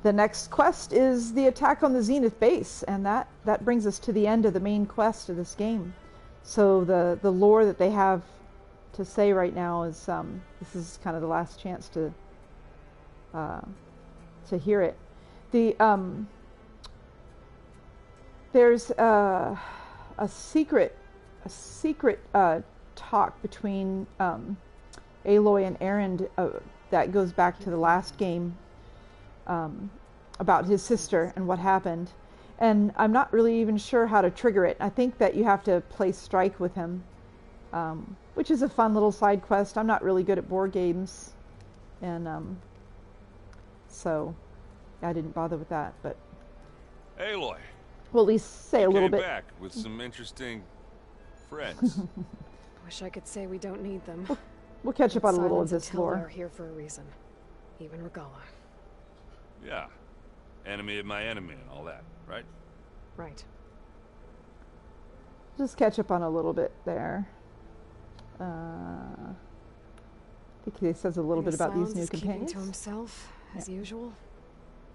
The next quest is the attack on the Zenith base, and that brings us to the end of the main quest of this game. So the lore that they have say right now is this is kind of the last chance to hear it. There's a secret talk between Aloy and Erend that goes back to the last game about his sister and what happened. And I'm not really even sure how to trigger it. I think that you have to play strike with him, which is a fun little side quest. I'm not really good at board games, and so I didn't bother with that. But Aloy. We'll at least say a little bit. Back with some interesting friends. Wish I could say we don't need them. We'll catch up on a little of this lore. Are here for a reason. Even Regalla. Yeah. Enemy of my enemy and all that, right? Right. Just catch up on a little bit there. I think he says a little bit about these new companions. Keeping to himself, as usual.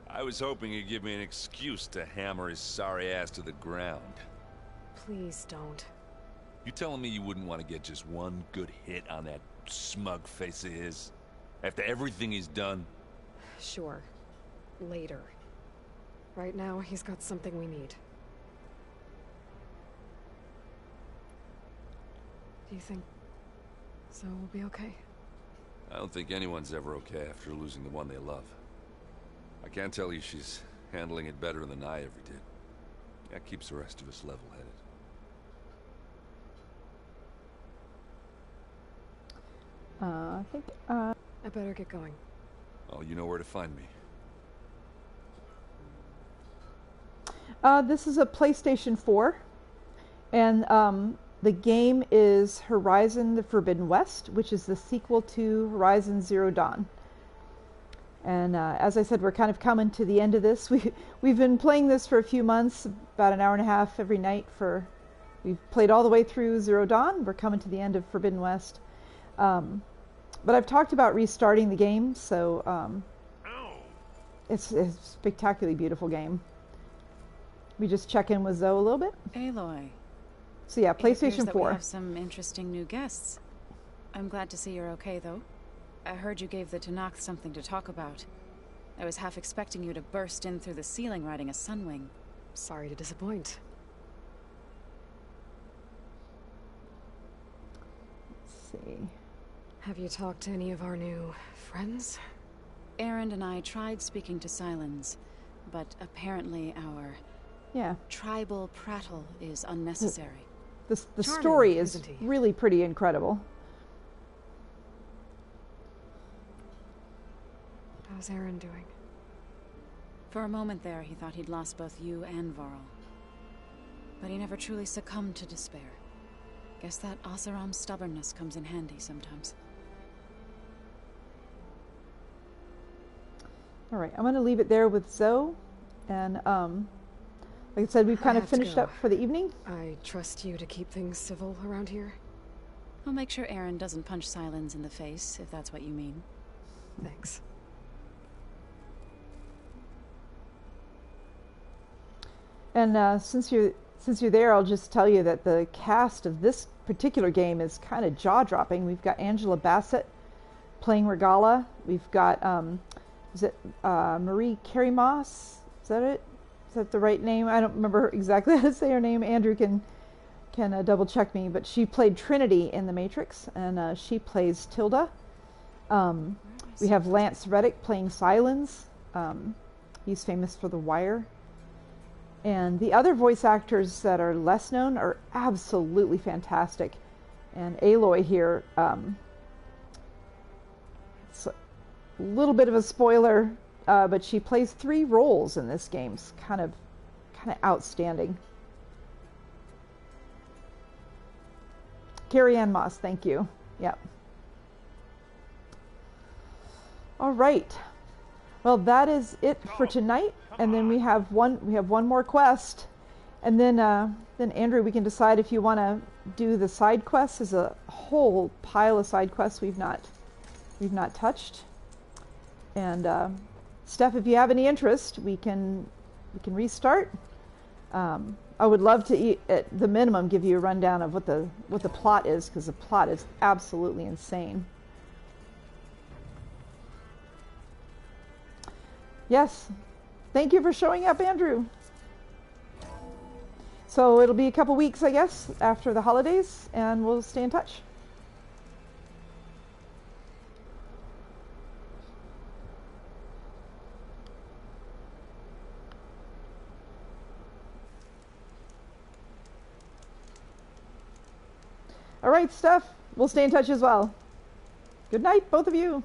I was hoping he'd give me an excuse to hammer his sorry ass to the ground. Please don't. You telling me you wouldn't want to get just one good hit on that smug face of his? After everything he's done? Sure. Later. Right now, he's got something we need. Do you think Zoe will be okay? I don't think anyone's ever okay after losing the one they love. I can't tell you she's handling it better than I ever did. That keeps the rest of us level-headed. I think, I better get going. Oh, you know where to find me. This is a PlayStation 4, and the game is Horizon: The Forbidden West, which is the sequel to Horizon Zero Dawn. And as I said, we're kind of coming to the end of this. We've been playing this for a few months, about an hour and a half every night. We've played all the way through Zero Dawn. We're coming to the end of Forbidden West. But I've talked about restarting the game, so it's a spectacularly beautiful game. We just check in with Zoe a little bit. Aloy. So yeah, PlayStation 4. We have some interesting new guests. I'm glad to see you're okay, though. I heard you gave the Tenakth something to talk about. I was half expecting you to burst in through the ceiling riding a sunwing. Sorry to disappoint. Let's see. Have you talked to any of our new friends? Erend and I tried speaking to Sylens, but apparently our tribal prattle is unnecessary. The story is really pretty incredible. How's Erend doing? For a moment there, he thought he'd lost both you and Varl. But he never truly succumbed to despair. Guess that Oseram's stubbornness comes in handy sometimes. All right, I'm going to leave it there with Zoe. And like I said, we've kind of finished up for the evening. I trust you to keep things civil around here. I'll make sure Erend doesn't punch Sylens in the face, if that's what you mean. Thanks. And since you're there, I'll just tell you that the cast of this particular game is kind of jaw-dropping. We've got Angela Bassett playing Regalla. We've got is it Marie Carey Moss? Is that it? Is that the right name? I don't remember exactly how to say her name. Andrew can double check me, but she played Trinity in The Matrix, and she plays Tilda. We have Lance Reddick playing Sylens. He's famous for The Wire. And the other voice actors that are less known are absolutely fantastic. And Aloy here, it's a little bit of a spoiler, but she plays 3 roles in this game. It's kind of outstanding. Carrie Ann Moss, thank you. Yep. All right. Well, that is it for tonight. And then we have one more quest, and then Andrew, we can decide if you want to do the side quests. There's a whole pile of side quests we've not touched. And Steph, if you have any interest, we can restart. I would love to, at the minimum, give you a rundown of what the plot is, because the plot is absolutely insane. Yes. Thank you for showing up, Andrew. So it'll be a couple weeks, I guess, after the holidays, and we'll stay in touch. All right, Steph. We'll stay in touch as well. Good night, both of you.